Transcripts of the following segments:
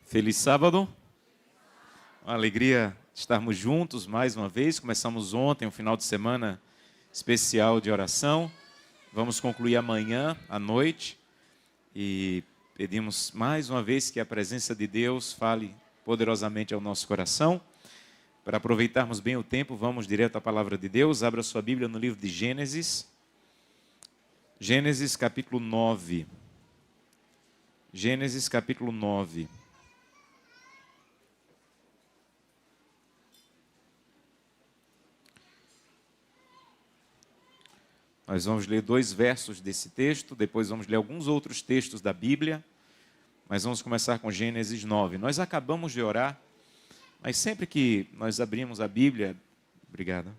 Feliz sábado. Uma alegria estarmos juntos mais uma vez. Começamos ontem um final de semana especial de oração. Vamos concluir amanhã à noite e pedimos mais uma vez que a presença de Deus fale poderosamente ao nosso coração. Para aproveitarmos bem o tempo, vamos direto à palavra de Deus. Abra sua Bíblia no livro de Gênesis. Gênesis capítulo 9. Gênesis capítulo 9. Nós vamos ler 2 versos desse texto, depois vamos ler alguns outros textos da Bíblia, mas vamos começar com Gênesis 9. Nós acabamos de orar, mas sempre que nós abrimos a Bíblia, obrigado,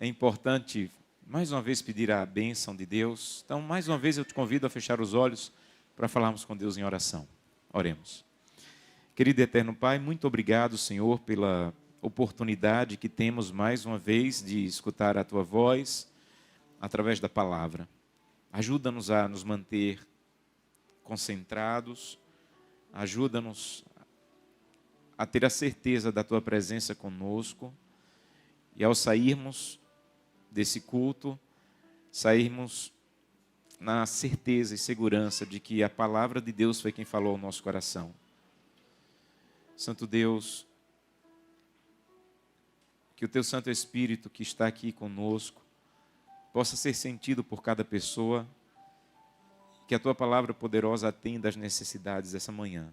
é importante mais uma vez pedir a bênção de Deus. Então, mais uma vez eu te convido a fechar os olhos para falarmos com Deus em oração. Oremos. Querido e eterno Pai, muito obrigado, Senhor, pela oportunidade que temos mais uma vez de escutar a Tua voz através da palavra. Ajuda-nos a nos manter concentrados, ajuda-nos a ter a certeza da Tua presença conosco e ao sairmos desse culto, sairmos na certeza e segurança de que a palavra de Deus foi quem falou ao nosso coração. Santo Deus, que o Teu Santo Espírito que está aqui conosco possa ser sentido por cada pessoa, que a Tua palavra poderosa atenda às necessidades dessa manhã.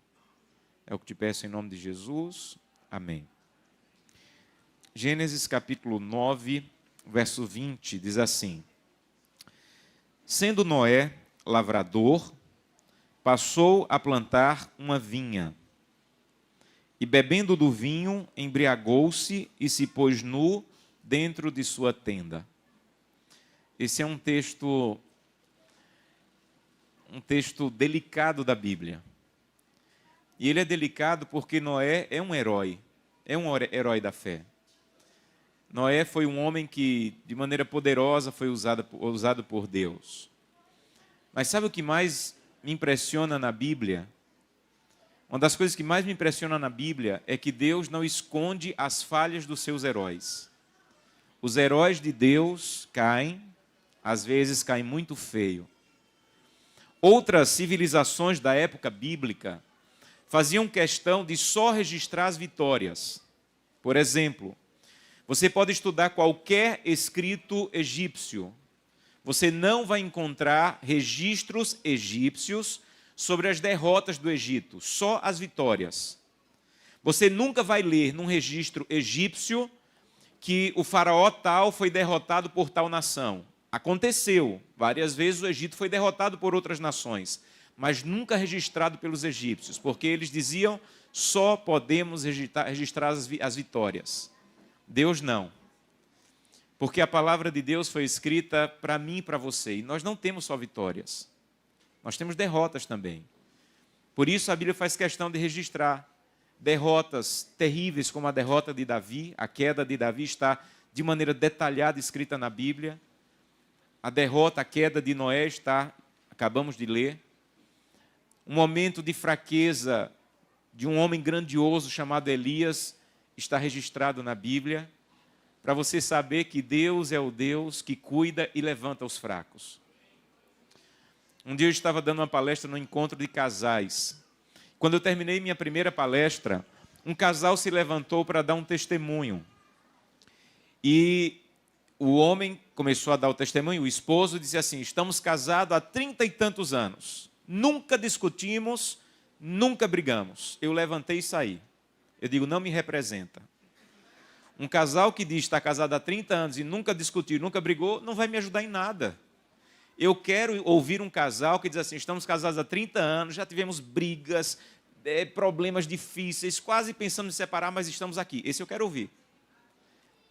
É o que te peço em nome de Jesus. Amém. Gênesis capítulo 9, verso 20, diz assim: Sendo Noé lavrador, passou a plantar uma vinha, e bebendo do vinho, embriagou-se e se pôs nu dentro de sua tenda. Esse é um texto delicado da Bíblia. E ele é delicado porque Noé é um herói da fé. Noé foi um homem que, de maneira poderosa, foi usado por Deus. Mas sabe o que mais me impressiona na Bíblia? Uma das coisas que mais me impressiona na Bíblia é que Deus não esconde as falhas dos seus heróis. Os heróis de Deus caem, às vezes caem muito feio. Outras civilizações da época bíblica faziam questão de só registrar as vitórias. Por exemplo, você pode estudar qualquer escrito egípcio. Você não vai encontrar registros egípcios sobre as derrotas do Egito, só as vitórias. Você nunca vai ler num registro egípcio que o faraó tal foi derrotado por tal nação. Aconteceu, várias vezes o Egito foi derrotado por outras nações, mas nunca registrado pelos egípcios, porque eles diziam, só podemos registrar as vitórias. Deus não. Porque a palavra de Deus foi escrita para mim e para você, e nós não temos só vitórias, nós temos derrotas também. Por isso a Bíblia faz questão de registrar derrotas terríveis, como a derrota de Davi. A queda de Davi está de maneira detalhada escrita na Bíblia. A derrota, a queda de Noé está, acabamos de ler. Um momento de fraqueza de um homem grandioso chamado Elias está registrado na Bíblia, para você saber que Deus é o Deus que cuida e levanta os fracos. Um dia eu estava dando uma palestra no encontro de casais. Quando eu terminei minha primeira palestra, um casal se levantou para dar um testemunho. E o homem começou a dar o testemunho, o esposo disse assim: estamos casados há 30 e tantos anos, nunca discutimos, nunca brigamos. Eu levantei e saí. Eu digo, não me representa. Um casal que diz que está casado há 30 anos e nunca discutiu, nunca brigou, não vai me ajudar em nada. Eu quero ouvir um casal que diz assim: estamos casados há 30 anos, já tivemos brigas, problemas difíceis, quase pensando em separar, mas estamos aqui. Esse eu quero ouvir.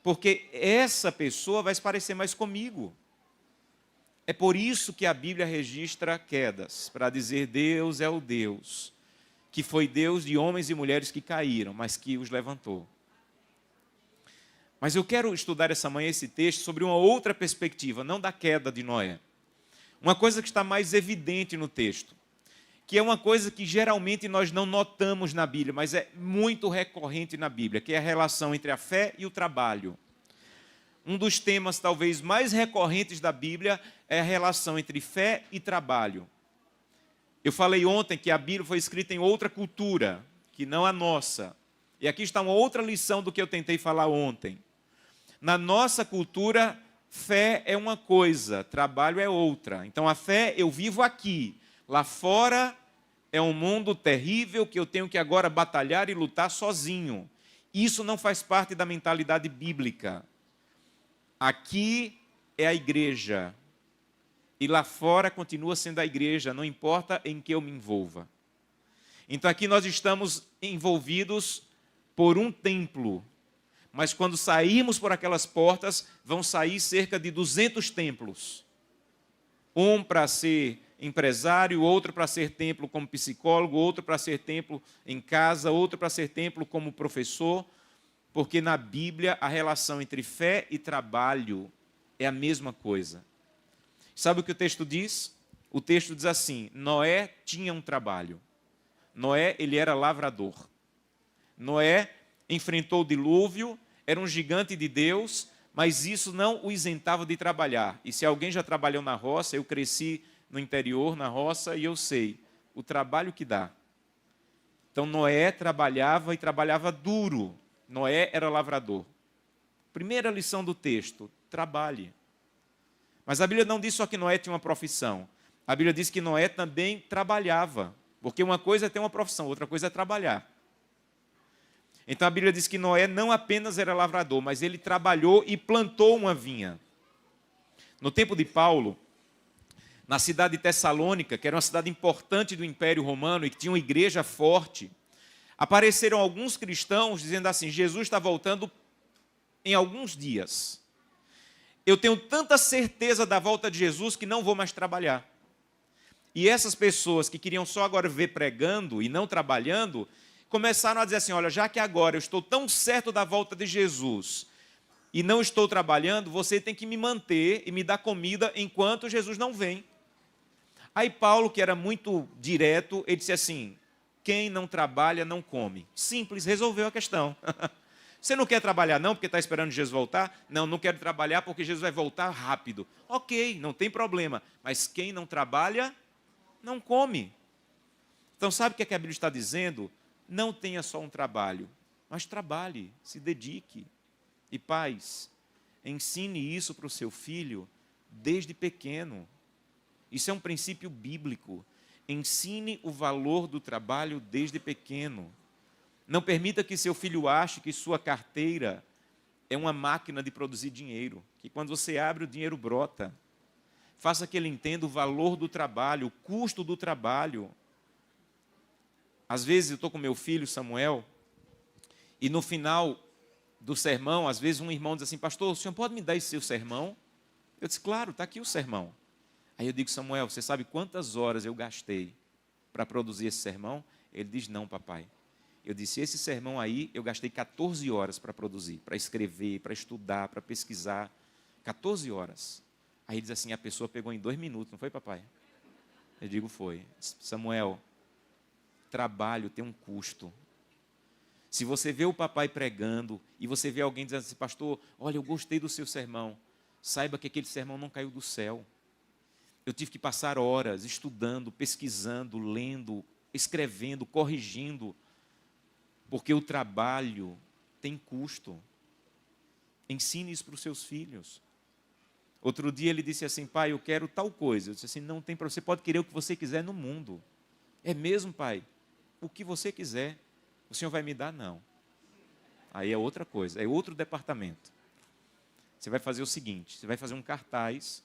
Porque essa pessoa vai se parecer mais comigo. É por isso que a Bíblia registra quedas, para dizer Deus é o Deus, que foi Deus de homens e mulheres que caíram, mas que os levantou. Mas eu quero estudar essa manhã esse texto sobre uma outra perspectiva, não da queda de Noé. Uma coisa que está mais evidente no texto. que é uma coisa que geralmente nós não notamos na Bíblia, mas é muito recorrente na Bíblia, que é a relação entre a fé e o trabalho. Um dos temas talvez mais recorrentes da Bíblia é a relação entre fé e trabalho. Eu falei ontem que a Bíblia foi escrita em outra cultura, que não a nossa. E aqui está uma outra lição do que eu tentei falar ontem. Na nossa cultura, fé é uma coisa, trabalho é outra. Então a fé eu vivo aqui. Lá fora é um mundo terrível que eu tenho que agora batalhar e lutar sozinho. Isso não faz parte da mentalidade bíblica. Aqui é a igreja. E lá fora continua sendo a igreja, não importa em que eu me envolva. Então aqui nós estamos envolvidos por um templo. Mas quando sairmos por aquelas portas, vão sair cerca de 200 templos. Um para ser empresário, outro para ser templo como psicólogo, outro para ser templo em casa, outro para ser templo como professor, porque na Bíblia a relação entre fé e trabalho é a mesma coisa. Sabe o que o texto diz? O texto diz assim: Noé tinha um trabalho. Noé, ele era lavrador. Noé enfrentou o dilúvio, era um gigante de Deus, mas isso não o isentava de trabalhar. E se alguém já trabalhou na roça, eu cresci no interior, na roça, e eu sei o trabalho que dá. Então Noé trabalhava e trabalhava duro. Noé era lavrador. Primeira lição do texto: trabalhe. Mas a Bíblia não diz só que Noé tinha uma profissão. A Bíblia diz que Noé também trabalhava. Porque uma coisa é ter uma profissão, outra coisa é trabalhar. Então a Bíblia diz que Noé não apenas era lavrador, mas ele trabalhou e plantou uma vinha. No tempo de Paulo, na cidade de Tessalônica, que era uma cidade importante do Império Romano e que tinha uma igreja forte, apareceram alguns cristãos dizendo assim: Jesus está voltando em alguns dias. Eu tenho tanta certeza da volta de Jesus que não vou mais trabalhar. E essas pessoas que queriam só agora ver pregando e não trabalhando, começaram a dizer assim: olha, já que agora eu estou tão certo da volta de Jesus e não estou trabalhando, você tem que me manter e me dar comida enquanto Jesus não vem. Aí Paulo, que era muito direto, ele disse assim: quem não trabalha não come. Simples, resolveu a questão. Você não quer trabalhar não porque está esperando Jesus voltar? Não, não quero trabalhar porque Jesus vai voltar rápido. Ok, não tem problema. Mas quem não trabalha, não come. Então sabe o que a Bíblia está dizendo? Não tenha só um trabalho, mas trabalhe, se dedique. E pais, ensine isso para o seu filho desde pequeno. Isso é um princípio bíblico. Ensine o valor do trabalho desde pequeno. Não permita que seu filho ache que sua carteira é uma máquina de produzir dinheiro, que quando você abre o dinheiro brota. Faça que ele entenda o valor do trabalho, o custo do trabalho. Às vezes eu estou com meu filho Samuel e no final do sermão, às vezes um irmão diz assim: pastor, o senhor pode me dar esse seu sermão? Eu disse: claro, está aqui o sermão. Aí eu digo: Samuel, você sabe quantas horas eu gastei para produzir esse sermão? Ele diz: não, papai. Eu disse: esse sermão aí eu gastei 14 horas para produzir, para escrever, para estudar, para pesquisar. 14 horas. Aí ele diz assim: a pessoa pegou em 2 minutos, não foi, papai? Eu digo: foi. Samuel, trabalho tem um custo. Se você vê o papai pregando e você vê alguém dizendo assim: pastor, olha, eu gostei do seu sermão, saiba que aquele sermão não caiu do céu. Eu tive que passar horas estudando, pesquisando, lendo, escrevendo, corrigindo, porque o trabalho tem custo. Ensine isso para os seus filhos. Outro dia ele disse assim: pai, eu quero tal coisa. Eu disse assim: não tem para você, pode querer o que você quiser no mundo. É mesmo, pai? O que você quiser. O senhor vai me dar? Não. Aí é outra coisa, é outro departamento. Você vai fazer o seguinte: você vai fazer um cartaz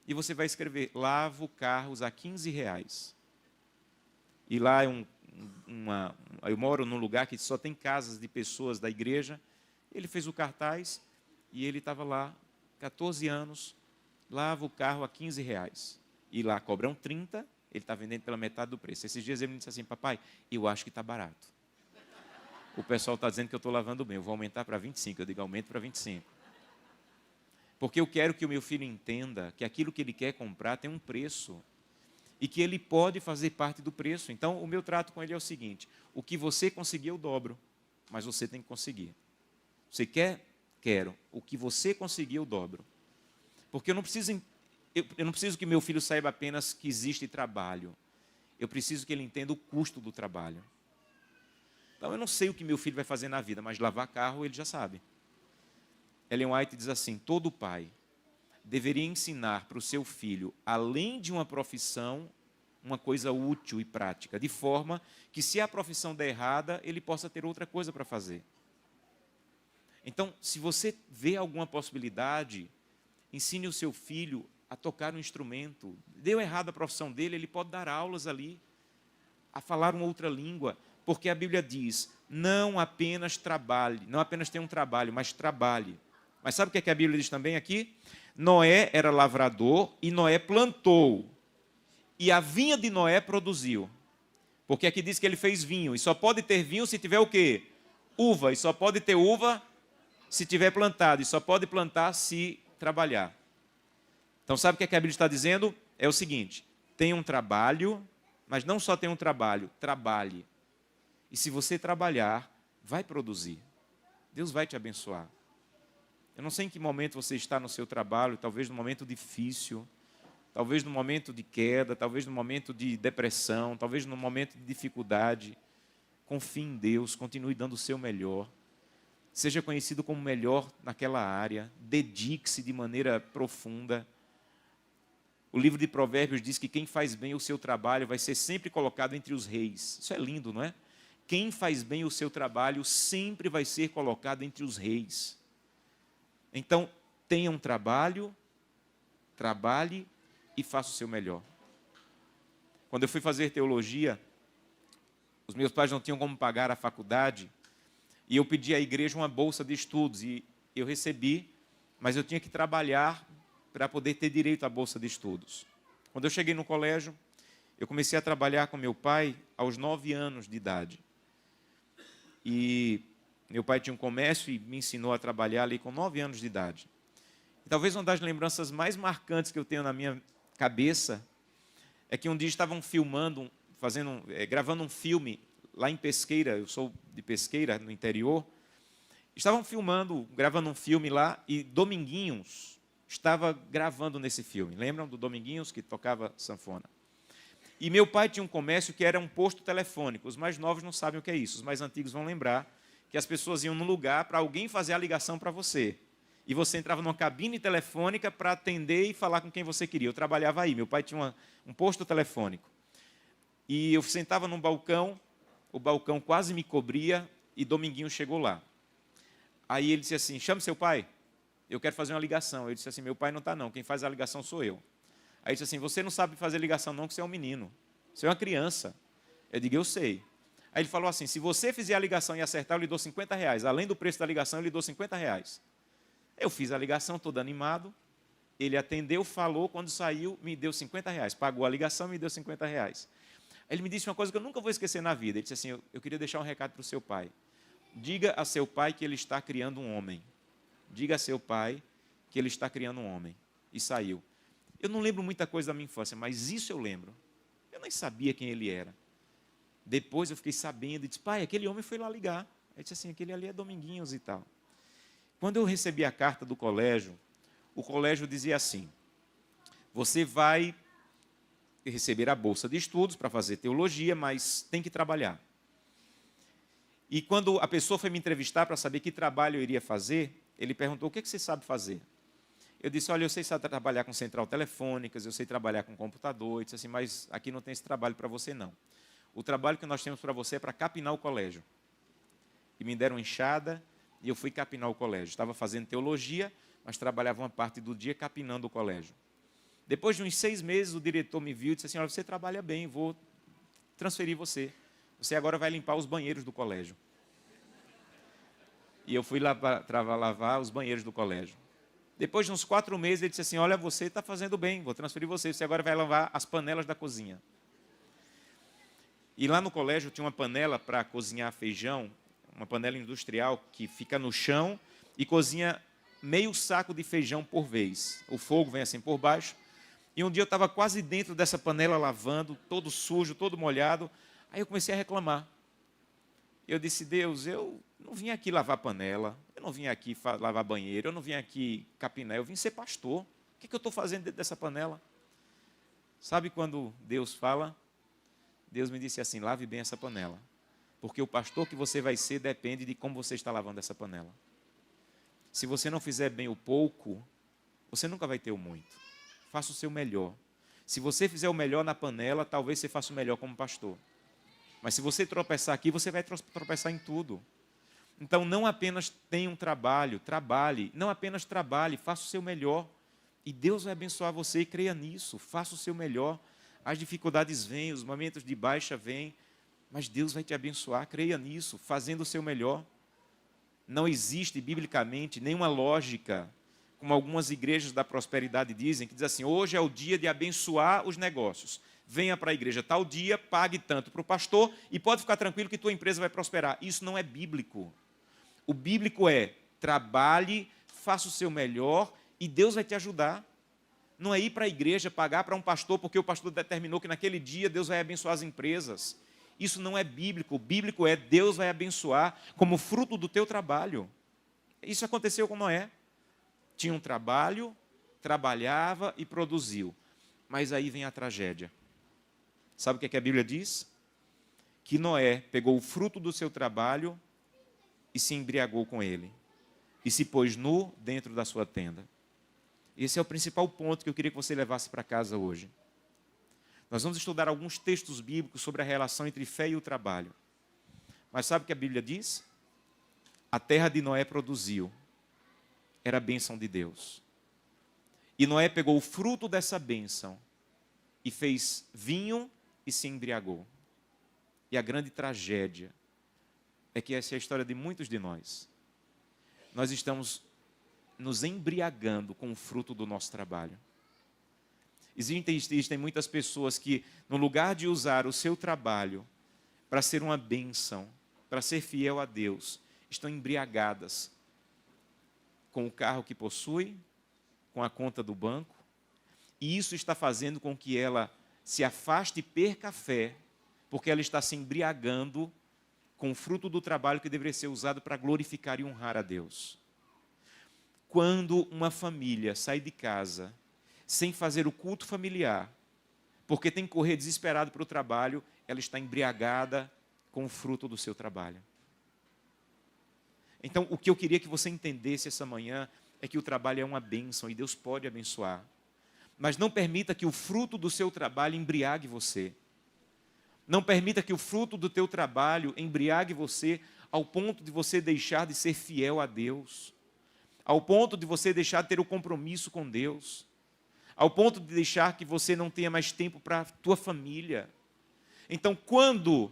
e você vai escrever: lavo carros a R$15. E lá é eu moro num lugar que só tem casas de pessoas da igreja. Ele fez o cartaz e ele estava lá, 14 anos, lava o carro a R$15. E lá cobram 30, ele está vendendo pela metade do preço. Esses dias ele me disse assim: papai, eu acho que está barato. O pessoal está dizendo que eu estou lavando bem, eu vou aumentar para 25. Eu digo: aumento para 25. Porque eu quero que o meu filho entenda que aquilo que ele quer comprar tem um preço. e que ele pode fazer parte do preço. Então, o meu trato com ele é o seguinte: o que você conseguir, eu dobro, mas você tem que conseguir. Você quer? Quero. O que você conseguir, eu dobro. Porque eu não preciso que meu filho saiba apenas que existe trabalho. Eu preciso que ele entenda o custo do trabalho. Então, eu não sei o que meu filho vai fazer na vida, mas lavar carro ele já sabe. Ellen White diz assim: todo pai deveria ensinar para o seu filho, além de uma profissão, uma coisa útil e prática, de forma que, se a profissão der errada, ele possa ter outra coisa para fazer. Então, se você vê alguma possibilidade, ensine o seu filho a tocar um instrumento. Deu errado a profissão dele, ele pode dar aulas ali, a falar uma outra língua, porque a Bíblia diz: não apenas trabalhe, não apenas tenha um trabalho, mas trabalhe. Mas sabe o que é que a Bíblia diz também aqui? Noé era lavrador e Noé plantou. E a vinha de Noé produziu. Porque aqui diz que ele fez vinho. E só pode ter vinho se tiver o quê? Uva. E só pode ter uva se tiver plantado. E só pode plantar se trabalhar. Então sabe o que é que a Bíblia está dizendo? É o seguinte: tenha um trabalho, mas não só tenha um trabalho, trabalhe. E se você trabalhar, vai produzir. Deus vai te abençoar. Eu não sei em que momento você está no seu trabalho, talvez no momento difícil, talvez no momento de queda, talvez no momento de depressão, talvez no momento de dificuldade. Confie em Deus, continue dando o seu melhor. Seja conhecido como melhor naquela área, dedique-se de maneira profunda. O livro de Provérbios diz que quem faz bem o seu trabalho vai ser sempre colocado entre os reis. Isso é lindo, não é? Quem faz bem o seu trabalho sempre vai ser colocado entre os reis. Então, tenha um trabalho, trabalhe e faça o seu melhor. Quando eu fui fazer teologia, os meus pais não tinham como pagar a faculdade, e eu pedi à igreja uma bolsa de estudos, e eu recebi, mas eu tinha que trabalhar para poder ter direito à bolsa de estudos. Quando eu cheguei no colégio, eu comecei a trabalhar com meu pai aos 9 anos de idade. E meu pai tinha um comércio e me ensinou a trabalhar ali com 9 anos de idade. E talvez uma das lembranças mais marcantes que eu tenho na minha cabeça é que um dia estavam filmando, gravando um filme lá em Pesqueira. Eu sou de Pesqueira, no interior. Estavam gravando um filme lá, e Dominguinhos estava gravando nesse filme. Lembram do Dominguinhos, que tocava sanfona? E meu pai tinha um comércio que era um posto telefônico. Os mais novos não sabem o que é isso, os mais antigos vão lembrar que as pessoas iam num lugar para alguém fazer a ligação para você. E você entrava numa cabine telefônica para atender e falar com quem você queria. Eu trabalhava aí, meu pai tinha um posto telefônico. E eu sentava num balcão, o balcão quase me cobria, e Dominguinho chegou lá. Aí ele disse assim: chame seu pai, eu quero fazer uma ligação. Eu disse assim: meu pai não está não, quem faz a ligação sou eu. Aí ele disse assim: você não sabe fazer ligação não, que você é um menino, você é uma criança. Eu digo: eu sei. Aí ele falou assim: se você fizer a ligação e acertar, eu lhe dou R$50. Além do preço da ligação, eu lhe dou R$50. Eu fiz a ligação, todo animado. Ele atendeu, falou, quando saiu, me deu R$50. Pagou a ligação, me deu R$50. Aí ele me disse uma coisa que eu nunca vou esquecer na vida. Ele disse assim: eu queria deixar um recado para o seu pai. Diga a seu pai que ele está criando um homem. Diga a seu pai que ele está criando um homem. E saiu. Eu não lembro muita coisa da minha infância, mas isso eu lembro. Eu nem sabia quem ele era. Depois eu fiquei sabendo e disse: pai, aquele homem foi lá ligar. Ele disse assim: aquele ali é Dominguinhos e tal. Quando eu recebi a carta do colégio, o colégio dizia assim: você vai receber a bolsa de estudos para fazer teologia, mas tem que trabalhar. E quando a pessoa foi me entrevistar para saber que trabalho eu iria fazer, ele perguntou: o que você sabe fazer? Eu disse: olha, eu sei trabalhar com central telefônicas, eu sei trabalhar com computador. Ele disse assim: mas aqui não tem esse trabalho para você não. O trabalho que nós temos para você é para capinar o colégio. E me deram enxada e eu fui capinar o colégio. Estava fazendo teologia, mas trabalhava uma parte do dia capinando o colégio. Depois de uns 6 meses, o diretor me viu e disse assim: olha, você trabalha bem, vou transferir você. Você agora vai limpar os banheiros do colégio. E eu fui lá para lavar os banheiros do colégio. Depois de uns 4 meses, ele disse assim: olha, você está fazendo bem, vou transferir você. Você agora vai lavar as panelas da cozinha. E lá no colégio tinha uma panela para cozinhar feijão, uma panela industrial que fica no chão e cozinha meio saco de feijão por vez. O fogo vem assim por baixo E um dia eu estava quase dentro dessa panela lavando, todo sujo, todo molhado. Aí eu comecei a reclamar. Eu disse, Deus, eu não vim aqui lavar panela, eu não vim aqui lavar banheiro, eu não vim aqui capinar, eu vim ser pastor. O que eu estou fazendo dentro dessa panela? Sabe quando Deus fala? Deus me disse assim, lave bem essa panela. Porque o pastor que você vai ser depende de como você está lavando essa panela. Se você não fizer bem o pouco, você nunca vai ter o muito. Faça o seu melhor. Se você fizer o melhor na panela, talvez você faça o melhor como pastor. Mas se você tropeçar aqui, você vai tropeçar em tudo. Então, não apenas tenha um trabalho, trabalhe. Não apenas trabalhe, faça o seu melhor. E Deus vai abençoar você e creia nisso. Faça o seu melhor. As dificuldades vêm, os momentos de baixa vêm. Mas Deus vai te abençoar, creia nisso, fazendo o seu melhor. Não existe, biblicamente, nenhuma lógica, como algumas igrejas da prosperidade dizem, que diz assim, hoje é o dia de abençoar os negócios. Venha para a igreja tal dia, pague tanto para o pastor e pode ficar tranquilo que tua empresa vai prosperar. Isso não é bíblico. O bíblico é, trabalhe, faça o seu melhor e Deus vai te ajudar. Não é ir para a igreja, pagar para um pastor, porque o pastor determinou que naquele dia Deus vai abençoar as empresas. Isso não é bíblico. O bíblico é, Deus vai abençoar como fruto do teu trabalho. Isso aconteceu com Noé. Tinha um trabalho, trabalhava e produziu. Mas aí vem a tragédia. Sabe o que a Bíblia diz? Que Noé pegou o fruto do seu trabalho e se embriagou com ele. E se pôs nu dentro da sua tenda. Esse é o principal ponto que eu queria que você levasse para casa hoje. Nós vamos estudar alguns textos bíblicos sobre a relação entre fé e o trabalho. Mas sabe o que a Bíblia diz? A terra de Noé produziu. Era a bênção de Deus. E Noé pegou o fruto dessa bênção e fez vinho e se embriagou. E a grande tragédia é que essa é a história de muitos de nós. Nós estamos nos embriagando com o fruto do nosso trabalho. Existem muitas pessoas que, no lugar de usar o seu trabalho para ser uma bênção, para ser fiel a Deus, estão embriagadas com o carro que possui, com a conta do banco, e isso está fazendo com que ela se afaste e perca a fé, porque ela está se embriagando com o fruto do trabalho que deveria ser usado para glorificar e honrar a Deus. Quando uma família sai de casa sem fazer o culto familiar, porque tem que correr desesperado para o trabalho, ela está embriagada com o fruto do seu trabalho. Então, o que eu queria que você entendesse essa manhã é que o trabalho é uma bênção e Deus pode abençoar. Mas não permita que o fruto do seu trabalho embriague você. Não permita que o fruto do teu trabalho embriague você ao ponto de você deixar de ser fiel a Deus. Ao ponto de você deixar de ter o compromisso com Deus. Ao ponto de deixar que você não tenha mais tempo para a tua família. Então, quando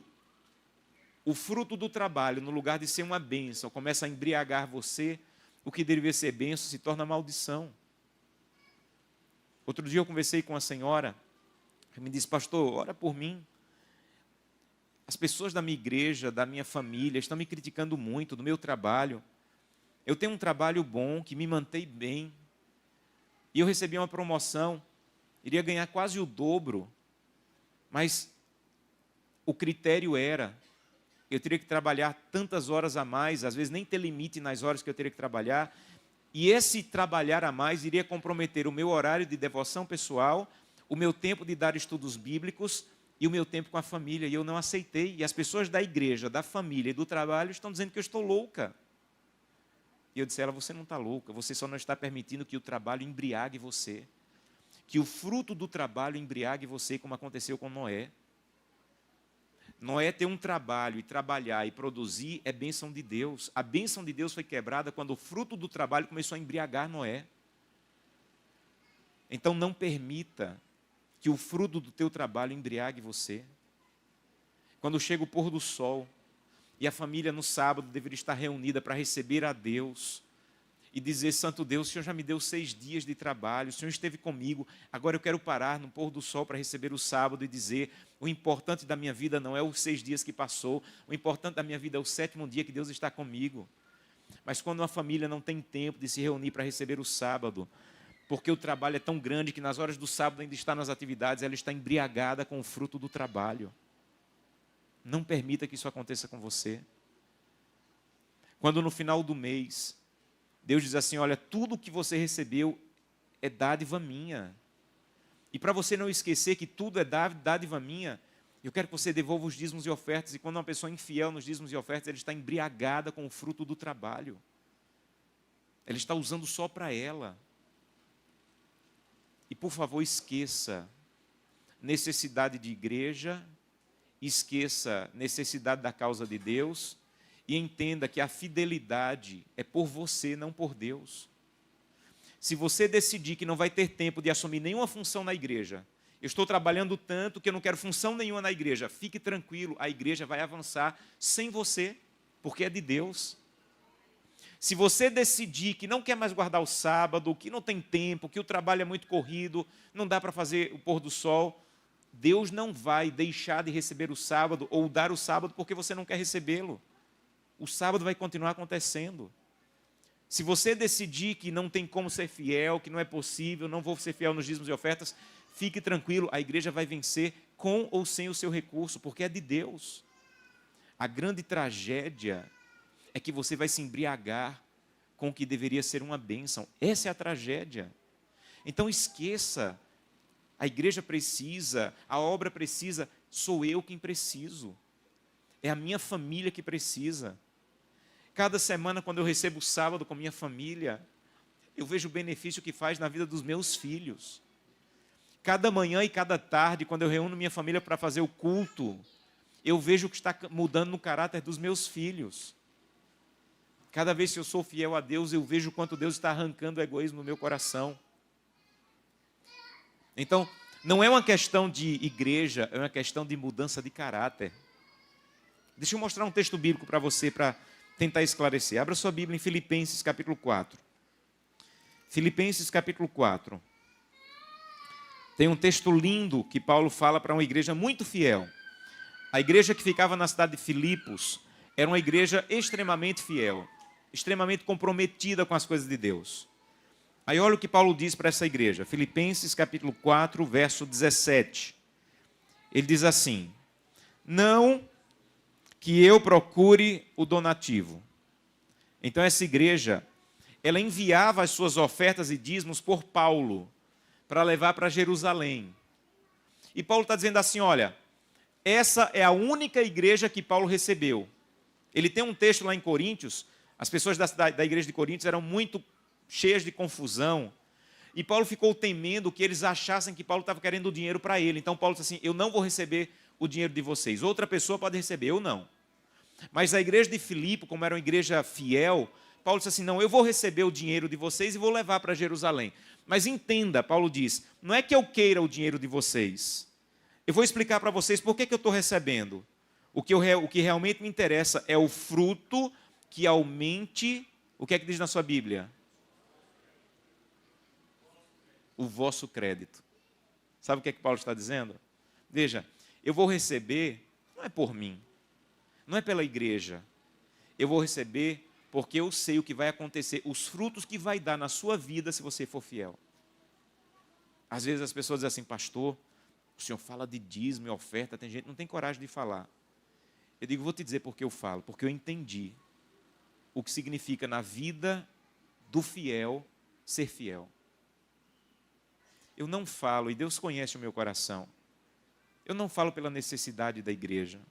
o fruto do trabalho, no lugar de ser uma bênção, começa a embriagar você, o que deveria ser bênção se torna maldição. Outro dia eu conversei com uma senhora, que me disse, pastor, ora por mim. As pessoas da minha igreja, da minha família, estão me criticando muito do meu trabalho. Eu tenho um trabalho bom, que me mantém bem. E eu recebi uma promoção, iria ganhar quase o dobro. Mas o critério era, eu teria que trabalhar tantas horas a mais, às vezes nem ter limite nas horas que eu teria que trabalhar. E esse trabalhar a mais iria comprometer o meu horário de devoção pessoal, o meu tempo de dar estudos bíblicos e o meu tempo com a família. E eu não aceitei. E as pessoas da igreja, da família e do trabalho estão dizendo que eu estou louca. E eu disse a ela, você não está louca, você só não está permitindo que o trabalho embriague você. Que o fruto do trabalho embriague você, como aconteceu com Noé. Noé ter um trabalho e trabalhar e produzir é bênção de Deus. A bênção de Deus foi quebrada quando o fruto do trabalho começou a embriagar Noé. Então não permita que o fruto do teu trabalho embriague você. Quando chega o pôr do sol e a família no sábado deveria estar reunida para receber a Deus e dizer, santo Deus, o Senhor já me deu 6 dias de trabalho, o Senhor esteve comigo, agora eu quero parar no pôr do sol para receber o sábado e dizer, o importante da minha vida não é os 6 dias que passou, o importante da minha vida é o 7º dia que Deus está comigo. Mas quando uma família não tem tempo de se reunir para receber o sábado, porque o trabalho é tão grande que nas horas do sábado ainda está nas atividades, ela está embriagada com o fruto do trabalho. Não permita que isso aconteça com você. Quando no final do mês, Deus diz assim, olha, tudo que você recebeu é dádiva minha. E para você não esquecer que tudo é dádiva minha, eu quero que você devolva os dízimos e ofertas. E quando uma pessoa é infiel nos dízimos e ofertas, ela está embriagada com o fruto do trabalho. Ela está usando só para ela. E por favor, esqueça necessidade de igreja, esqueça necessidade da causa de Deus e entenda que a fidelidade é por você, não por Deus. Se você decidir que não vai ter tempo de assumir nenhuma função na igreja, eu estou trabalhando tanto que eu não quero função nenhuma na igreja, fique tranquilo, a igreja vai avançar sem você, porque é de Deus. Se você decidir que não quer mais guardar o sábado, que não tem tempo, que o trabalho é muito corrido, não dá para fazer o pôr do sol, Deus não vai deixar de receber o sábado ou dar o sábado porque você não quer recebê-lo. O sábado vai continuar acontecendo. Se você decidir que não tem como ser fiel, que não é possível, não vou ser fiel nos dízimos e ofertas, fique tranquilo, a igreja vai vencer com ou sem o seu recurso, porque é de Deus. A grande tragédia é que você vai se embriagar com o que deveria ser uma bênção. Essa é a tragédia. Então esqueça, a igreja precisa, a obra precisa, sou eu quem preciso. É a minha família que precisa. Cada semana, quando eu recebo o sábado com minha família, eu vejo o benefício que faz na vida dos meus filhos. Cada manhã e cada tarde, quando eu reúno minha família para fazer o culto, eu vejo o que está mudando no caráter dos meus filhos. Cada vez que eu sou fiel a Deus, eu vejo o quanto Deus está arrancando o egoísmo no meu coração. Então, não é uma questão de igreja, é uma questão de mudança de caráter. Deixa eu mostrar um texto bíblico para você, para tentar esclarecer. Abra sua Bíblia em Filipenses capítulo 4. Filipenses capítulo 4. Tem um texto lindo que Paulo fala para uma igreja muito fiel. A igreja que ficava na cidade de Filipos era uma igreja extremamente fiel, extremamente comprometida com as coisas de Deus. Aí olha o que Paulo diz para essa igreja. Filipenses capítulo 4, verso 17. Ele diz assim: não que eu procure o donativo. Então essa igreja, ela enviava as suas ofertas e dízimos por Paulo, para levar para Jerusalém. E Paulo está dizendo assim, olha, essa é a única igreja que Paulo recebeu. Ele tem um texto lá em Coríntios, as pessoas da igreja de Coríntios eram muito cheias de confusão, e Paulo ficou temendo que eles achassem que Paulo estava querendo o dinheiro para ele. Então Paulo disse assim, eu não vou receber o dinheiro de vocês, outra pessoa pode receber, eu não. Mas a igreja de Filipe, como era uma igreja fiel, Paulo disse assim, não, eu vou receber o dinheiro de vocês e vou levar para Jerusalém. Mas entenda, Paulo diz, não é que eu queira o dinheiro de vocês. Eu vou explicar para vocês por que eu estou recebendo. O que realmente me interessa é o fruto que aumente, o que é que diz na sua Bíblia? O vosso crédito. Sabe o que é que Paulo está dizendo? Veja, eu vou receber, não é por mim, não é pela igreja. Eu vou receber porque eu sei o que vai acontecer, os frutos que vai dar na sua vida se você for fiel. Às vezes as pessoas dizem assim, pastor, o senhor fala de dízimo e oferta, tem gente que não tem coragem de falar. Eu digo, vou te dizer por que eu falo, porque eu entendi o que significa na vida do fiel ser fiel. Eu não falo, e Deus conhece o meu coração, eu não falo pela necessidade da igreja.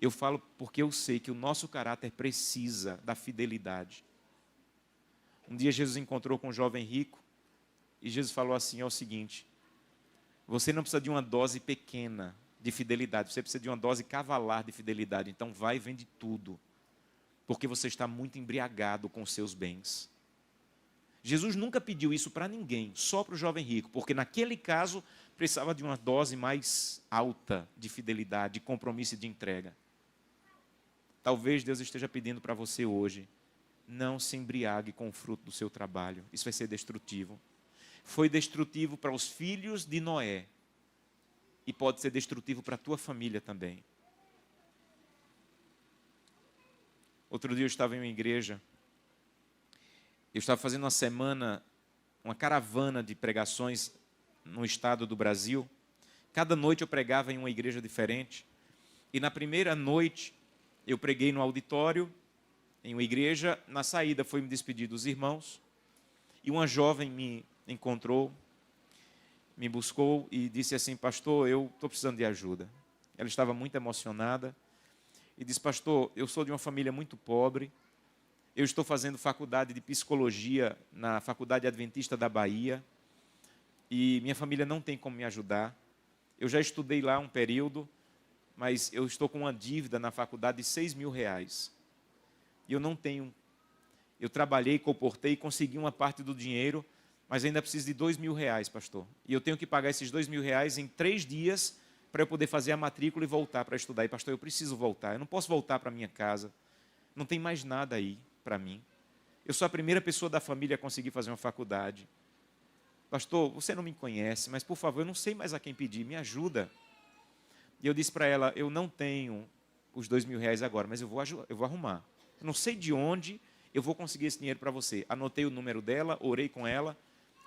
Eu falo porque eu sei que o nosso caráter precisa da fidelidade. Um dia Jesus encontrou com um jovem rico e Jesus falou assim, é o seguinte, você não precisa de uma dose pequena de fidelidade, você precisa de uma dose cavalar de fidelidade, então vai e vende tudo, porque você está muito embriagado com os seus bens. Jesus nunca pediu isso para ninguém, só para o jovem rico, porque naquele caso precisava de uma dose mais alta de fidelidade, de compromisso e de entrega. Talvez Deus esteja pedindo para você hoje, não se embriague com o fruto do seu trabalho. Isso vai ser destrutivo. Foi destrutivo para os filhos de Noé. E pode ser destrutivo para a tua família também. Outro dia eu estava em uma igreja. Eu estava fazendo uma semana uma caravana de pregações no estado do Brasil. Cada noite eu pregava em uma igreja diferente. E na primeira noite eu preguei no auditório, em uma igreja. Na saída foi me despedir dos irmãos. E uma jovem me encontrou, me buscou e disse assim: pastor, eu estou precisando de ajuda. Ela estava muito emocionada e disse: pastor, eu sou de uma família muito pobre. Eu estou fazendo faculdade de psicologia na Faculdade Adventista da Bahia e minha família não tem como me ajudar. Eu já estudei lá um período, mas eu estou com uma dívida na faculdade de R$6.000. E eu não tenho. Eu trabalhei, comportei, consegui uma parte do dinheiro, mas ainda preciso de R$2.000, pastor. E eu tenho que pagar esses R$2.000 em 3 dias para eu poder fazer a matrícula e voltar para estudar. E, pastor, eu preciso voltar. Eu não posso voltar para minha casa. Não tem mais nada aí para mim. Eu sou a primeira pessoa da família a conseguir fazer uma faculdade. Pastor, você não me conhece, mas, por favor, eu não sei mais a quem pedir. Me ajuda. E eu disse para ela: eu não tenho os R$2.000 agora, mas eu vou arrumar. Eu não sei de onde eu vou conseguir esse dinheiro para você. Anotei o número dela, orei com ela.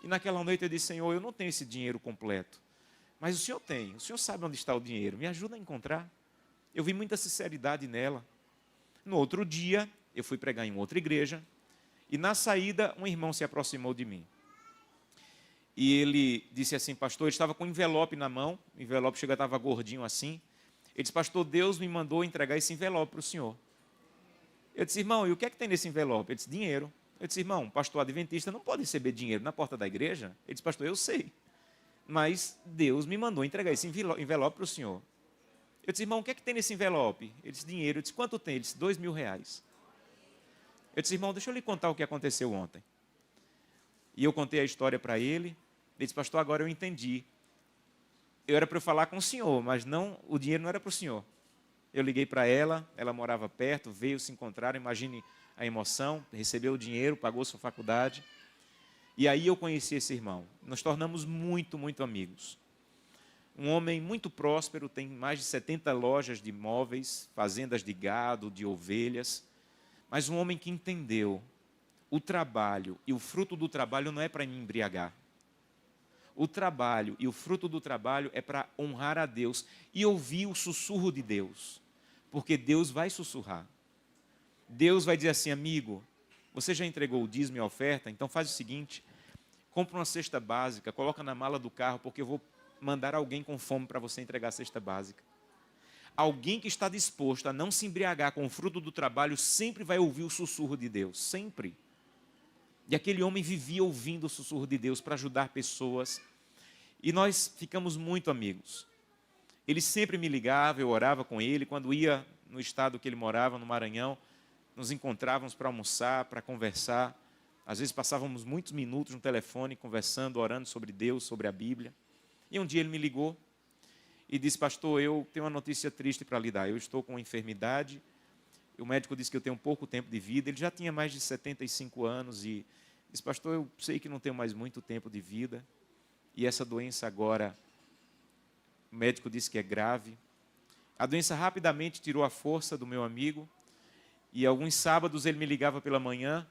E naquela noite eu disse: Senhor, eu não tenho esse dinheiro completo. Mas o Senhor tem. O Senhor sabe onde está o dinheiro. Me ajuda a encontrar. Eu vi muita sinceridade nela. No outro dia, eu fui pregar em outra igreja. E na saída, um irmão se aproximou de mim. E ele disse assim: pastor, ele estava com um envelope na mão. O envelope estava gordinho assim. Ele disse: pastor, Deus me mandou entregar esse envelope para o senhor. Eu disse: irmão, e o que é que tem nesse envelope? Ele disse: dinheiro. Eu disse: irmão, pastor adventista não pode receber dinheiro na porta da igreja? Ele disse: pastor, eu sei, mas Deus me mandou entregar esse envelope para o senhor. Eu disse: irmão, o que é que tem nesse envelope? Ele disse: dinheiro. Eu disse: quanto tem? Ele disse: R$2.000. Eu disse: irmão, deixa eu lhe contar o que aconteceu ontem. E eu contei a história para ele. Ele disse: pastor, agora eu entendi. Eu era para eu falar com o senhor, mas não, o dinheiro não era para o senhor. Eu liguei para ela, ela morava perto, veio se encontrar, imagine a emoção, recebeu o dinheiro, pagou sua faculdade. E aí eu conheci esse irmão. Nós tornamos muito, muito amigos. Um homem muito próspero, tem mais de 70 lojas de imóveis, fazendas de gado, de ovelhas. Mas um homem que entendeu o trabalho e o fruto do trabalho não é para me embriagar. O trabalho e o fruto do trabalho é para honrar a Deus e ouvir o sussurro de Deus. Porque Deus vai sussurrar. Deus vai dizer assim: amigo, você já entregou o dízimo e a oferta? Então faz o seguinte, compra uma cesta básica, coloca na mala do carro, porque eu vou mandar alguém com fome para você entregar a cesta básica. Alguém que está disposto a não se embriagar com o fruto do trabalho sempre vai ouvir o sussurro de Deus, sempre. E aquele homem vivia ouvindo o sussurro de Deus para ajudar pessoas. E nós ficamos muito amigos. Ele sempre me ligava, eu orava com ele. Quando ia no estado que ele morava, no Maranhão, nos encontrávamos para almoçar, para conversar. Às vezes passávamos muitos minutos no telefone, conversando, orando sobre Deus, sobre a Bíblia. E um dia ele me ligou e disse: pastor, eu tenho uma notícia triste para lhe dar. Eu estou com uma enfermidade. O médico disse que eu tenho pouco tempo de vida. Ele já tinha mais de 75 anos e disse: pastor, eu sei que não tenho mais muito tempo de vida. E essa doença agora, o médico disse que é grave. A doença rapidamente tirou a força do meu amigo. E alguns sábados ele me ligava pela manhã,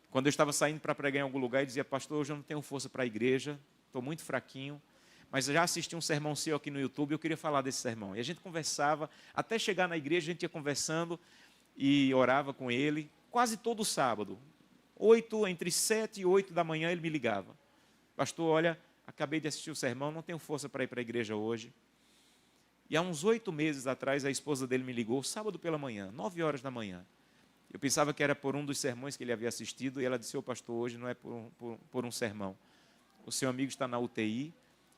quando eu estava saindo para pregar em algum lugar, e dizia: pastor, hoje eu não tenho força para a igreja, estou muito fraquinho, mas já assisti um sermão seu aqui no YouTube, eu queria falar desse sermão. E a gente conversava, até chegar na igreja, a gente ia conversando e orava com ele, quase todo sábado. Entre 7 e 8 da manhã ele me ligava: pastor, olha, acabei de assistir o sermão, não tenho força para ir para a igreja hoje. E há uns 8 meses atrás, a esposa dele me ligou, sábado pela manhã, 9 horas da manhã. Eu pensava que era por um dos sermões que ele havia assistido, e ela disse: ô pastor, hoje não é por um sermão. O seu amigo está na UTI,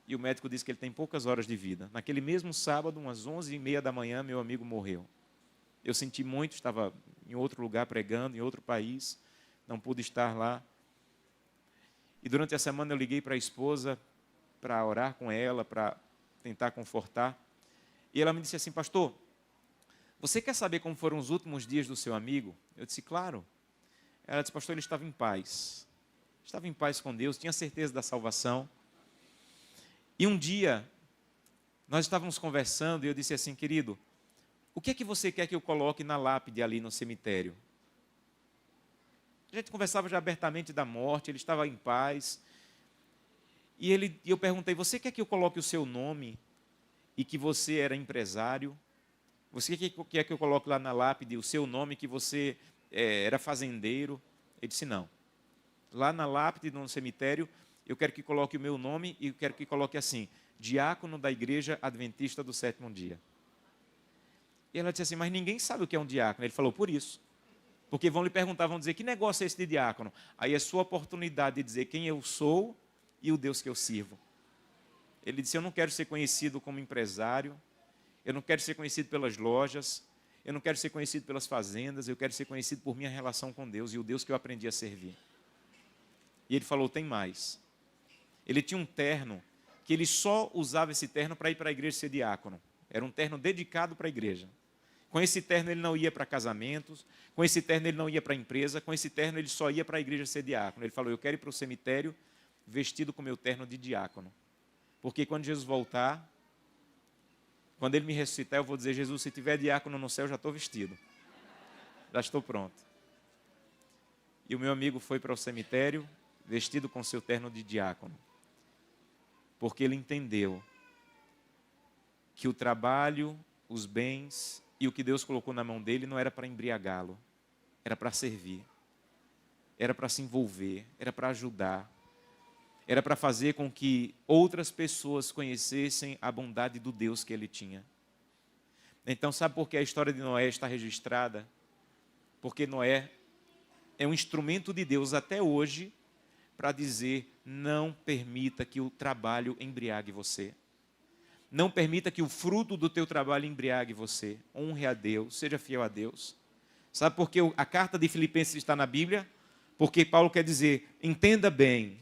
e o médico disse que ele tem poucas horas de vida. Naquele mesmo sábado, umas 11h30 da manhã, meu amigo morreu. Eu senti muito, estava em outro lugar pregando, em outro país, não pude estar lá. E durante a semana eu liguei para a esposa, para orar com ela, para tentar confortar. E ela me disse assim: pastor, você quer saber como foram os últimos dias do seu amigo? Eu disse: claro. Ela disse: pastor, ele estava em paz. Estava em paz com Deus, tinha certeza da salvação. E um dia, nós estávamos conversando e eu disse assim: querido, o que é que você quer que eu coloque na lápide ali no cemitério? A gente conversava já abertamente da morte, ele estava em paz. E eu perguntei, você quer que eu coloque o seu nome e que você era empresário? Você quer que eu coloque lá na lápide o seu nome, que você era fazendeiro? Ele disse, não. Lá na lápide, no cemitério, eu quero que coloque o meu nome e eu quero que coloque assim, diácono da Igreja Adventista do Sétimo Dia. E ela disse assim, mas ninguém sabe o que é um diácono. Ele falou, por isso. Porque vão lhe perguntar, vão dizer, que negócio é esse de diácono? Aí é sua oportunidade de dizer quem eu sou e o Deus que eu sirvo. Ele disse, eu não quero ser conhecido como empresário, eu não quero ser conhecido pelas lojas, eu não quero ser conhecido pelas fazendas, eu quero ser conhecido por minha relação com Deus e o Deus que eu aprendi a servir. E ele falou, tem mais. Ele tinha um terno, que ele só usava esse terno para ir para a igreja ser diácono. Era um terno dedicado para a igreja. Com esse terno ele não ia para casamentos, com esse terno ele não ia para a empresa, com esse terno ele só ia para a igreja ser diácono. Ele falou, eu quero ir para o cemitério vestido com meu terno de diácono. Porque quando Jesus voltar, quando ele me ressuscitar, eu vou dizer, Jesus, se tiver diácono no céu, já estou vestido. Já estou pronto. E o meu amigo foi para o cemitério vestido com seu terno de diácono. Porque ele entendeu que o trabalho, os bens e o que Deus colocou na mão dele não era para embriagá-lo, era para servir, era para se envolver, era para ajudar, era para fazer com que outras pessoas conhecessem a bondade do Deus que ele tinha. Então, sabe por que a história de Noé está registrada? Porque Noé é um instrumento de Deus até hoje para dizer, não permita que o trabalho embriague você. Não permita que o fruto do teu trabalho embriague você. Honre a Deus, seja fiel a Deus. Sabe por que a carta de Filipenses está na Bíblia? Porque Paulo quer dizer, entenda bem,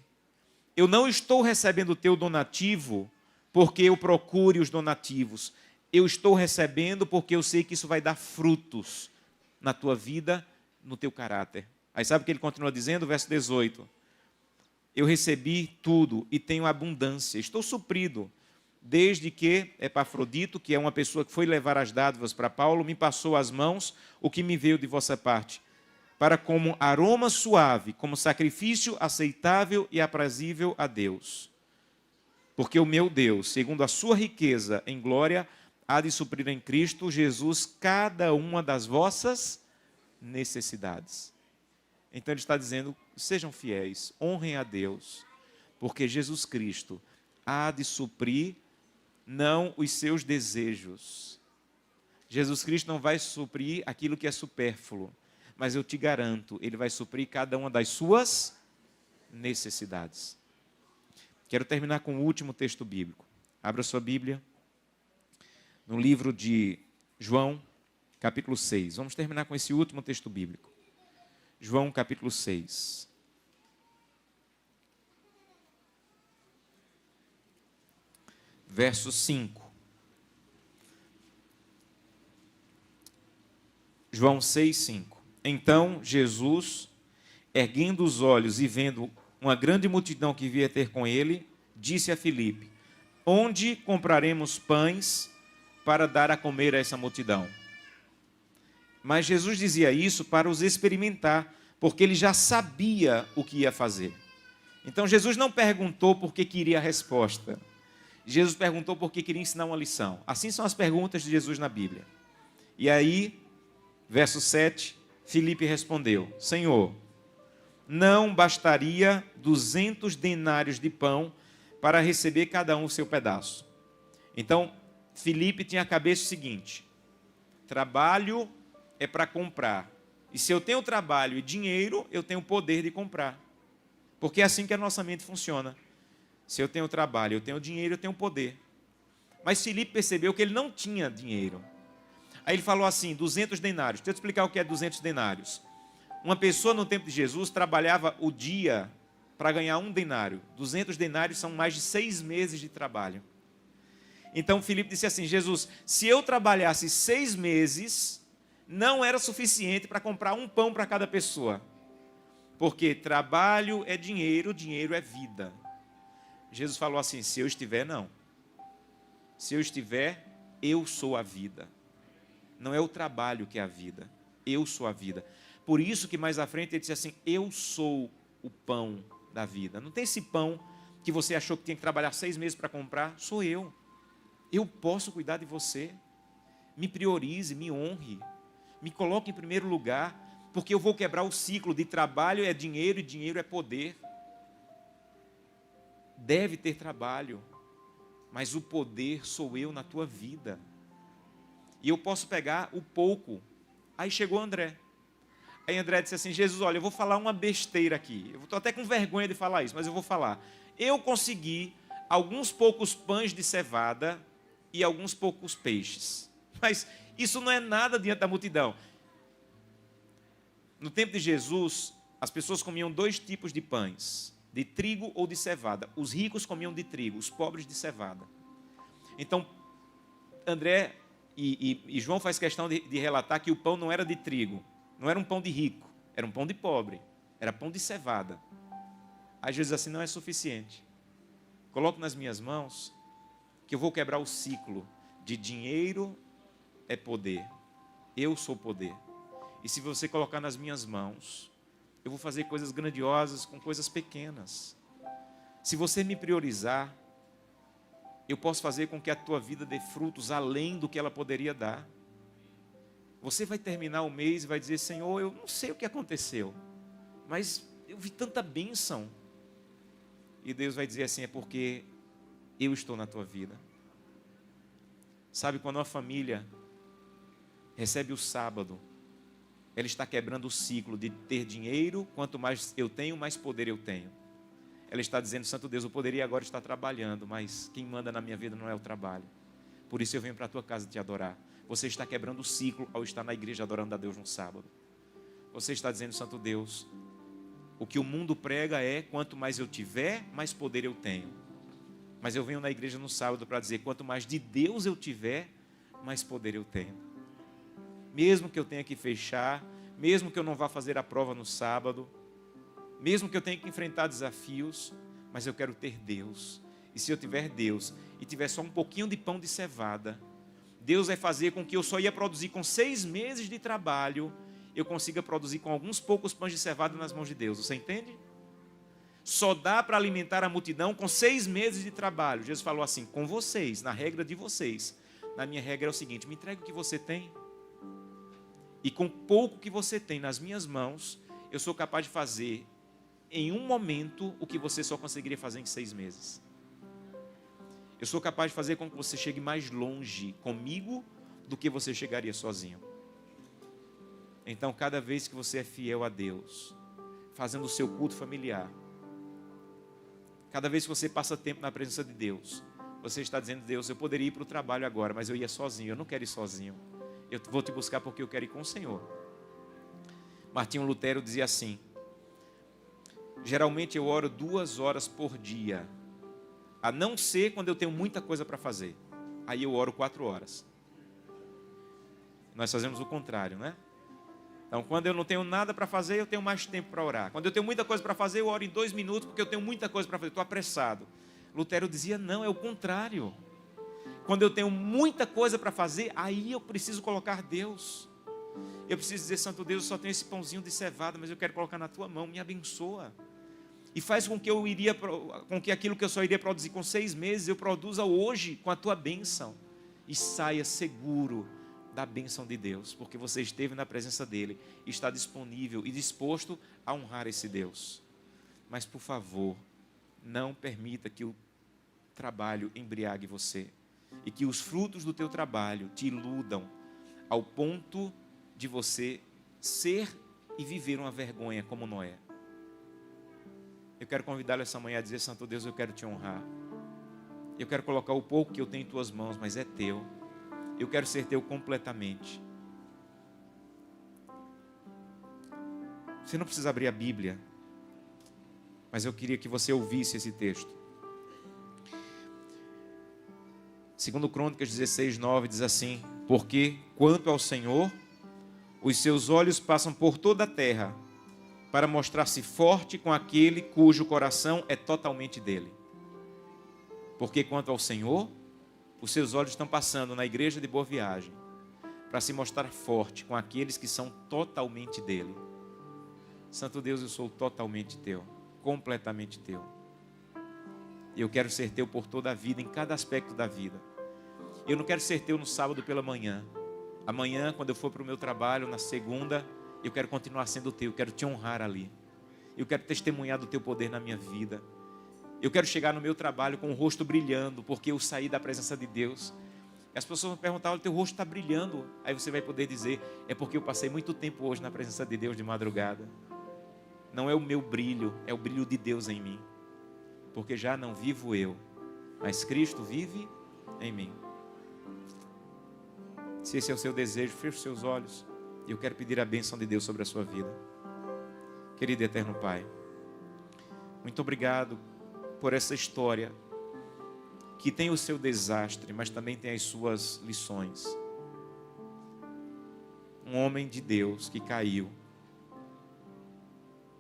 eu não estou recebendo o teu donativo porque eu procure os donativos. Eu estou recebendo porque eu sei que isso vai dar frutos na tua vida, no teu caráter. Aí sabe o que ele continua dizendo? Verso 18. Eu recebi tudo e tenho abundância, estou suprido. Desde que Epafrodito, que é uma pessoa que foi levar as dádivas para Paulo, me passou às mãos o que me veio de vossa parte, para como aroma suave, como sacrifício aceitável e aprazível a Deus. Porque o meu Deus, segundo a sua riqueza em glória, há de suprir em Cristo Jesus cada uma das vossas necessidades. Então ele está dizendo, sejam fiéis, honrem a Deus, porque Jesus Cristo há de suprir não os seus desejos. Jesus Cristo não vai suprir aquilo que é supérfluo, mas eu te garanto, ele vai suprir cada uma das suas necessidades. Quero terminar com o último texto bíblico. Abra sua Bíblia no livro de João, capítulo 6. Vamos terminar com esse último texto bíblico. João, capítulo 6. Verso 5. João 6, 5. Então Jesus, erguendo os olhos e vendo uma grande multidão que vinha ter com ele, disse a Filipe, onde compraremos pães para dar a comer a essa multidão? Mas Jesus dizia isso para os experimentar, porque ele já sabia o que ia fazer. Então Jesus não perguntou porque queria a resposta. Jesus perguntou porque queria ensinar uma lição. Assim são as perguntas de Jesus na Bíblia. E aí, verso 7, Filipe respondeu, Senhor, não bastaria 200 denários de pão para receber cada um o seu pedaço. Então, Filipe tinha a cabeça o seguinte, trabalho é para comprar. E se eu tenho trabalho e dinheiro, eu tenho o poder de comprar. Porque é assim que a nossa mente funciona. Se eu tenho trabalho, eu tenho dinheiro, eu tenho poder. Mas Filipe percebeu que ele não tinha dinheiro. Aí ele falou assim, 200 denários. Deixa eu te explicar o que é 200 denários. Uma pessoa no tempo de Jesus trabalhava o dia para ganhar 1 denário. 200 denários são mais de 6 meses de trabalho. Então Filipe disse assim, Jesus, se eu trabalhasse 6 meses, não era suficiente para comprar um pão para cada pessoa. Porque trabalho é dinheiro, dinheiro é vida. Jesus falou assim, se eu estiver, não. Se eu estiver, eu sou a vida. Não é o trabalho que é a vida. Eu sou a vida. Por isso que mais à frente ele disse assim, eu sou o pão da vida. Não tem esse pão que você achou que tinha que trabalhar 6 meses para comprar, sou eu. Eu posso cuidar de você. Me priorize, me honre, me coloque em primeiro lugar, porque eu vou quebrar o ciclo de trabalho é dinheiro e dinheiro é poder. Deve ter trabalho, mas o poder sou eu na tua vida. E eu posso pegar o pouco. Aí chegou André. Aí André disse assim, Jesus, olha, eu vou falar uma besteira aqui. Eu estou até com vergonha de falar isso, mas eu vou falar. Eu consegui alguns poucos pães de cevada e alguns poucos peixes. Mas isso não é nada diante da multidão. No tempo de Jesus, as pessoas comiam 2 tipos de pães, de trigo ou de cevada. Os ricos comiam de trigo, os pobres de cevada. Então, André e João faz questão de relatar que o pão não era de trigo, não era um pão de rico, era um pão de pobre, era pão de cevada. Aí Jesus diz assim, não é suficiente. Coloque nas minhas mãos que eu vou quebrar o ciclo de dinheiro é poder. Eu sou poder. E se você colocar nas minhas mãos, eu vou fazer coisas grandiosas com coisas pequenas. Se você me priorizar, eu posso fazer com que a tua vida dê frutos além do que ela poderia dar. Você vai terminar o mês e vai dizer, Senhor, eu não sei o que aconteceu, mas eu vi tanta bênção. E Deus vai dizer assim, é porque eu estou na tua vida. Sabe, quando uma família recebe o sábado, ela está quebrando o ciclo de ter dinheiro, quanto mais eu tenho, mais poder eu tenho. Ela está dizendo, Santo Deus, eu poderia agora estar trabalhando, mas quem manda na minha vida não é o trabalho. Por isso eu venho para a tua casa te adorar. Você está quebrando o ciclo ao estar na igreja adorando a Deus no sábado. Você está dizendo, Santo Deus, o que o mundo prega é, quanto mais eu tiver, mais poder eu tenho. Mas eu venho na igreja no sábado para dizer, quanto mais de Deus eu tiver, mais poder eu tenho. Mesmo que eu tenha que fechar, mesmo que eu não vá fazer a prova no sábado, mesmo que eu tenha que enfrentar desafios, mas eu quero ter Deus. E se eu tiver Deus e tiver só um pouquinho de pão de cevada, Deus vai fazer com que eu só ia produzir com 6 meses de trabalho, eu consiga produzir com alguns poucos pães de cevada nas mãos de Deus. Você entende? Só dá para alimentar a multidão com 6 meses de trabalho. Jesus falou assim, com vocês, na regra de vocês. Na minha regra é o seguinte, me entregue o que você tem. E com pouco que você tem nas minhas mãos, eu sou capaz de fazer em um momento o que você só conseguiria fazer em 6 meses. Eu sou capaz de fazer com que você chegue mais longe comigo do que você chegaria sozinho. Então, cada vez que você é fiel a Deus, fazendo o seu culto familiar, cada vez que você passa tempo na presença de Deus, você está dizendo, Deus, eu poderia ir para o trabalho agora, mas eu ia sozinho, eu não quero ir sozinho. Eu vou te buscar porque eu quero ir com o Senhor. Martinho Lutero dizia assim, geralmente eu oro 2 horas por dia, a não ser quando eu tenho muita coisa para fazer. Aí eu oro 4 horas. Nós fazemos o contrário, né? Então, quando eu não tenho nada para fazer, eu tenho mais tempo para orar. Quando eu tenho muita coisa para fazer, eu oro em 2 minutos, porque eu tenho muita coisa para fazer, estou apressado. Lutero dizia, não, é o contrário. Quando eu tenho muita coisa para fazer, aí eu preciso colocar Deus. Eu preciso dizer, Santo Deus, eu só tenho esse pãozinho de cevada, mas eu quero colocar na tua mão, me abençoa. E faz com que aquilo que eu só iria produzir com 6 meses, eu produza hoje com a tua bênção. E saia seguro da bênção de Deus, porque você esteve na presença dEle, está disponível e disposto a honrar esse Deus. Mas, por favor, não permita que o trabalho embriague você, e que os frutos do teu trabalho te iludam, ao ponto de você ser e viver uma vergonha como Noé. Eu quero convidá-lo essa manhã a dizer, Santo Deus, eu quero te honrar. Eu quero colocar o pouco que eu tenho em tuas mãos, mas é teu. Eu quero ser teu completamente. Você não precisa abrir a Bíblia, mas eu queria que você ouvisse esse texto. 2 Crônicas 16:9 diz assim, porque quanto ao Senhor, os seus olhos passam por toda a terra, para mostrar-se forte com aquele cujo coração é totalmente dele. Porque quanto ao Senhor, os seus olhos estão passando na igreja de Boa Viagem, para se mostrar forte com aqueles que são totalmente dele. Santo Deus, eu sou totalmente teu, completamente teu. E eu quero ser teu por toda a vida, em cada aspecto da vida. Eu não quero ser teu no sábado pela manhã. Amanhã, quando eu for para o meu trabalho, na segunda, eu quero continuar sendo teu, eu quero te honrar ali. Eu quero testemunhar do teu poder na minha vida. Eu quero chegar no meu trabalho com o rosto brilhando, porque eu saí da presença de Deus. E as pessoas vão perguntar: olha, teu rosto está brilhando. Aí você vai poder dizer: é porque eu passei muito tempo hoje na presença de Deus de madrugada. Não é o meu brilho, é o brilho de Deus em mim. Porque já não vivo eu, mas Cristo vive em mim. Se esse é o seu desejo, feche os seus olhos. E eu quero pedir a bênção de Deus sobre a sua vida. Querido e eterno Pai, muito obrigado por essa história que tem o seu desastre, mas também tem as suas lições. Um homem de Deus que caiu,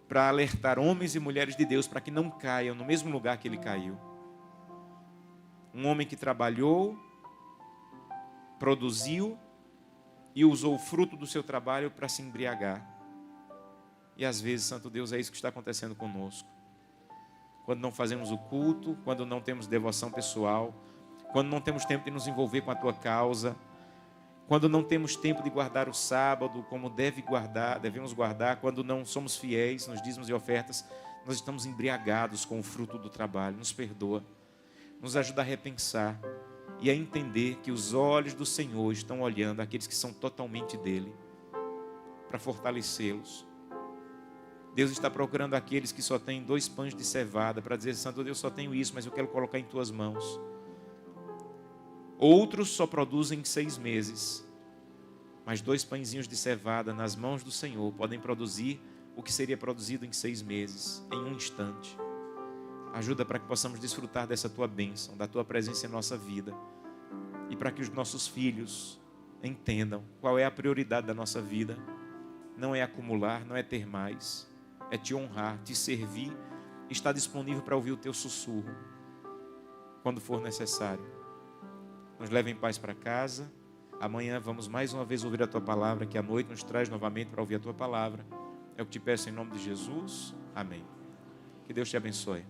para alertar homens e mulheres de Deus para que não caiam no mesmo lugar que ele caiu. Um homem que trabalhou, produziu e usou o fruto do seu trabalho para se embriagar. E às vezes, Santo Deus, é isso que está acontecendo conosco. Quando não fazemos o culto, quando não temos devoção pessoal, quando não temos tempo de nos envolver com a tua causa, quando não temos tempo de guardar o sábado como devemos guardar, quando não somos fiéis nos dízimos e ofertas, nós estamos embriagados com o fruto do trabalho. Nos perdoa, nos ajuda a repensar e a entender que os olhos do Senhor estão olhando aqueles que são totalmente dele, para fortalecê-los. Deus está procurando aqueles que só têm 2 pães de cevada, para dizer: Santo Deus, só tenho isso, mas eu quero colocar em tuas mãos. Outros só produzem 6 meses, mas 2 pãezinhos de cevada nas mãos do Senhor podem produzir o que seria produzido em 6 meses, em um instante. Ajuda para que possamos desfrutar dessa tua bênção, da tua presença em nossa vida, e para que os nossos filhos entendam qual é a prioridade da nossa vida. Não é acumular, não é ter mais, é te honrar, te servir, estar disponível para ouvir o teu sussurro quando for necessário. Nos leva em paz para casa. Amanhã vamos mais uma vez ouvir a tua palavra, que à noite nos traz novamente para ouvir a tua palavra. É o que te peço em nome de Jesus. Amém. Que Deus te abençoe.